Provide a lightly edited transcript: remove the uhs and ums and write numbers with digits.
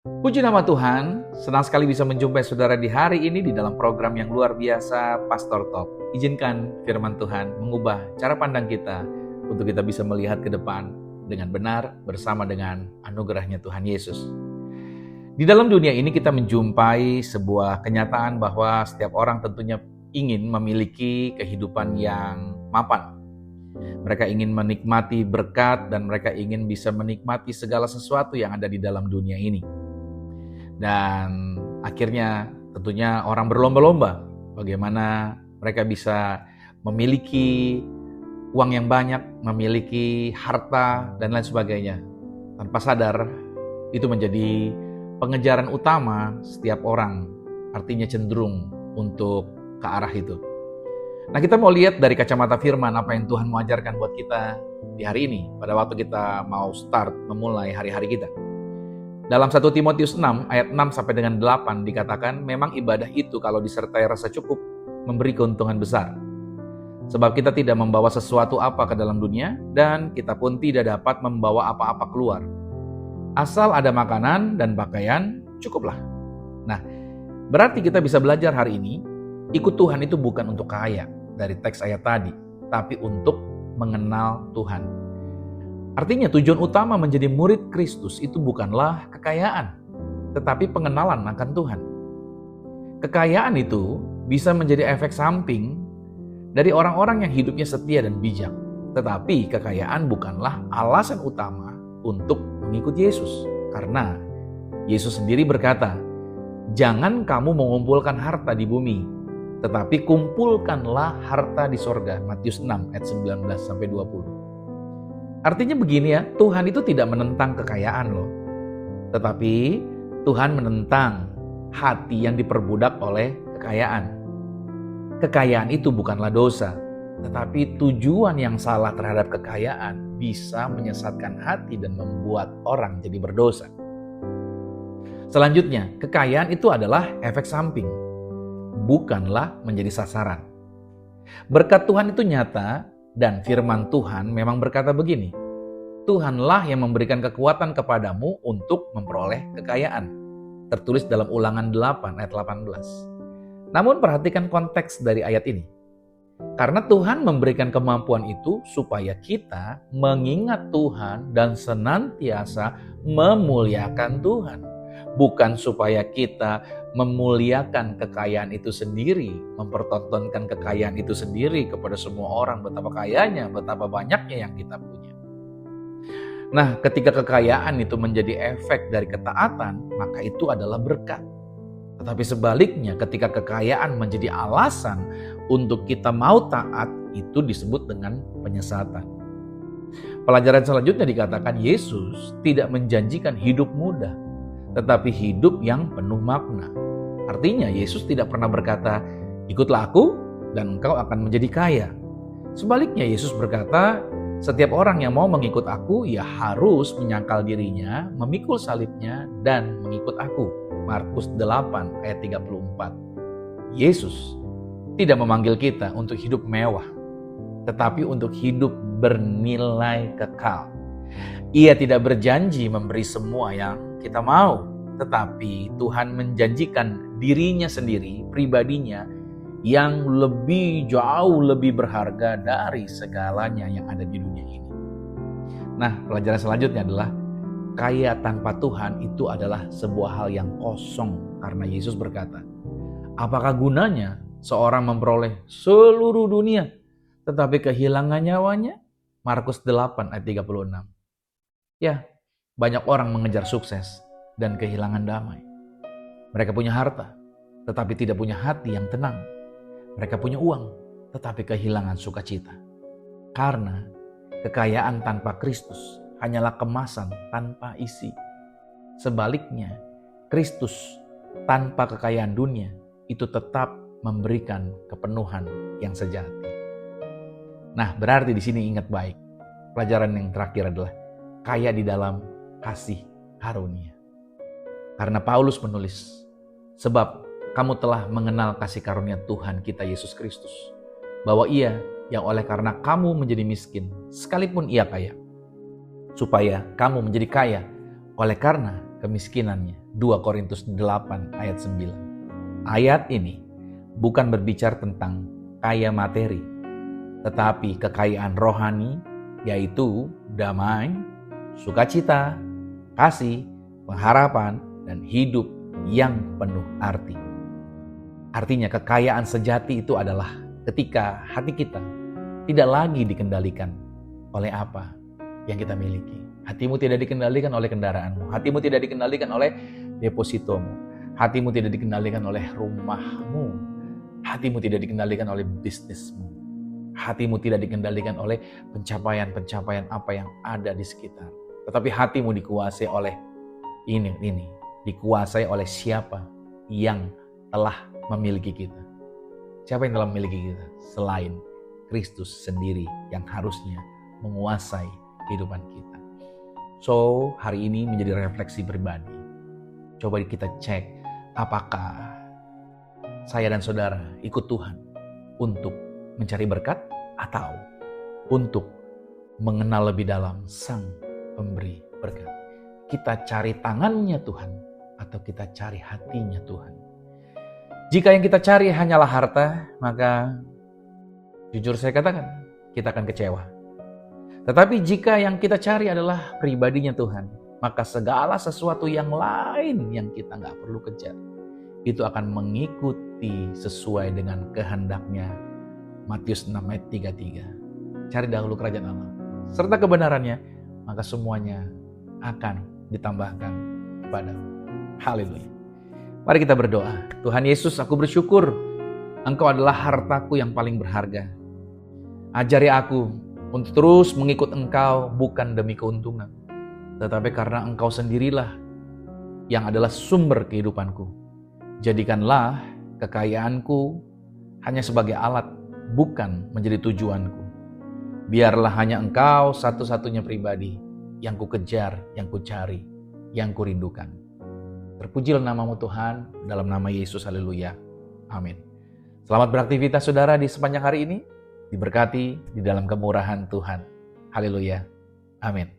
Puji nama Tuhan, senang sekali bisa menjumpai saudara di hari ini di dalam program yang luar biasa Pastor Talk. Izinkan firman Tuhan mengubah cara pandang kita untuk kita bisa melihat ke depan dengan benar bersama dengan anugerahnya Tuhan Yesus. Di dalam dunia ini kita menjumpai sebuah kenyataan bahwa setiap orang tentunya ingin memiliki kehidupan yang mapan. Mereka ingin menikmati berkat dan mereka ingin bisa menikmati segala sesuatu yang ada di dalam dunia ini. Dan akhirnya tentunya orang berlomba-lomba bagaimana mereka bisa memiliki uang yang banyak, memiliki harta dan lain sebagainya. Tanpa sadar itu menjadi pengejaran utama setiap orang, artinya cenderung untuk ke arah itu. Nah, kita mau lihat dari kacamata firman apa yang Tuhan mau ajarkan buat kita di hari ini pada waktu kita mau memulai hari-hari kita. Dalam 1 Timotius 6 ayat 6 sampai dengan 8 dikatakan memang ibadah itu kalau disertai rasa cukup memberi keuntungan besar. Sebab kita tidak membawa sesuatu apa ke dalam dunia dan kita pun tidak dapat membawa apa-apa keluar. Asal ada makanan dan pakaian cukuplah. Nah, berarti kita bisa belajar hari ini ikut Tuhan itu bukan untuk kaya dari teks ayat tadi, tapi untuk mengenal Tuhan. Artinya tujuan utama menjadi murid Kristus itu bukanlah kekayaan, tetapi pengenalan akan Tuhan. Kekayaan itu bisa menjadi efek samping dari orang-orang yang hidupnya setia dan bijak. Tetapi kekayaan bukanlah alasan utama untuk mengikut Yesus. Karena Yesus sendiri berkata, "Jangan kamu mengumpulkan harta di bumi, tetapi kumpulkanlah harta di sorga." Matius 6 ayat 19-20. Artinya begini ya, Tuhan itu tidak menentang kekayaan loh. Tetapi Tuhan menentang hati yang diperbudak oleh kekayaan. Kekayaan itu bukanlah dosa, tetapi tujuan yang salah terhadap kekayaan bisa menyesatkan hati dan membuat orang jadi berdosa. Selanjutnya, kekayaan itu adalah efek samping, bukanlah menjadi sasaran. Berkat Tuhan itu nyata. Dan firman Tuhan memang berkata begini, Tuhanlah yang memberikan kekuatan kepadamu untuk memperoleh kekayaan. Tertulis dalam Ulangan 8 ayat 18. Namun perhatikan konteks dari ayat ini. Karena Tuhan memberikan kemampuan itu supaya kita mengingat Tuhan dan senantiasa memuliakan Tuhan. Bukan supaya kita memuliakan kekayaan itu sendiri, mempertontonkan kekayaan itu sendiri kepada semua orang betapa kayanya, betapa banyaknya yang kita punya. Nah, ketika kekayaan itu menjadi efek dari ketaatan, maka itu adalah berkat. Tetapi sebaliknya, ketika kekayaan menjadi alasan untuk kita mau taat, itu disebut dengan penyesatan. Pelajaran selanjutnya dikatakan Yesus tidak menjanjikan hidup mudah, tetapi hidup yang penuh makna. Artinya Yesus tidak pernah berkata, ikutlah aku dan engkau akan menjadi kaya. Sebaliknya Yesus berkata, setiap orang yang mau mengikut aku, ia harus menyangkal dirinya, memikul salibnya, dan mengikut aku. Markus 8 ayat 34. Yesus tidak memanggil kita untuk hidup mewah, tetapi untuk hidup bernilai kekal. Ia tidak berjanji memberi semua yang kita mau, tetapi Tuhan menjanjikan dirinya sendiri, pribadinya, yang jauh lebih berharga dari segalanya yang ada di dunia ini. Nah, pelajaran selanjutnya adalah kaya tanpa Tuhan itu adalah sebuah hal yang kosong, karena Yesus berkata, apakah gunanya seorang memperoleh seluruh dunia tetapi kehilangan nyawanya? Markus 8 ayat 36. Ya, banyak orang mengejar sukses dan kehilangan damai. Mereka punya harta, tetapi tidak punya hati yang tenang. Mereka punya uang, tetapi kehilangan sukacita. Karena kekayaan tanpa Kristus hanyalah kemasan tanpa isi. Sebaliknya, Kristus tanpa kekayaan dunia itu tetap memberikan kepenuhan yang sejati. Nah, berarti di sini ingat baik. Pelajaran yang terakhir adalah kaya di dalam kasih karunia. Karena Paulus menulis, sebab kamu telah mengenal kasih karunia Tuhan kita Yesus Kristus, bahwa Ia yang oleh karena kamu menjadi miskin, sekalipun Ia kaya, supaya kamu menjadi kaya oleh karena kemiskinannya. 2 Korintus 8 ayat 9. Ayat ini bukan berbicara tentang kaya materi, tetapi kekayaan rohani, yaitu damai, sukacita, kasih, pengharapan, dan hidup yang penuh arti. Artinya kekayaan sejati itu adalah ketika hati kita tidak lagi dikendalikan oleh apa yang kita miliki. Hatimu tidak dikendalikan oleh kendaraanmu. Hatimu tidak dikendalikan oleh depositomu. Hatimu tidak dikendalikan oleh rumahmu. Hatimu tidak dikendalikan oleh bisnismu. Hatimu tidak dikendalikan oleh pencapaian-pencapaian apa yang ada di sekitar. Tetapi hatimu dikuasai oleh ini. Dikuasai oleh siapa yang telah memiliki kita. Siapa yang telah memiliki kita? Selain Kristus sendiri yang harusnya menguasai kehidupan kita. So, hari ini menjadi refleksi pribadi. Coba kita cek apakah saya dan saudara ikut Tuhan untuk mencari berkat atau untuk mengenal lebih dalam Sang Pemberi berkat. Kita cari tangannya Tuhan atau kita cari hatinya Tuhan. Jika yang kita cari hanyalah harta, maka jujur saya katakan, kita akan kecewa. Tetapi jika yang kita cari adalah pribadinya Tuhan, maka segala sesuatu yang lain yang kita nggak perlu kejar, itu akan mengikuti sesuai dengan kehendaknya. Matius 6 ayat 33. Cari dahulu kerajaan Allah serta kebenarannya, maka semuanya akan ditambahkan kepadamu. Haleluya. Mari kita berdoa. Tuhan Yesus, aku bersyukur Engkau adalah hartaku yang paling berharga. Ajari aku untuk terus mengikut Engkau bukan demi keuntungan, tetapi karena Engkau sendirilah yang adalah sumber kehidupanku. Jadikanlah kekayaanku hanya sebagai alat, bukan menjadi tujuanku. Biarlah hanya Engkau satu-satunya pribadi yang ku kejar, yang ku cari, yang ku rindukan. Terpujilah namamu Tuhan, dalam nama Yesus, haleluya. Amin. Selamat beraktivitas saudara di sepanjang hari ini. Diberkati di dalam kemurahan Tuhan. Haleluya. Amin.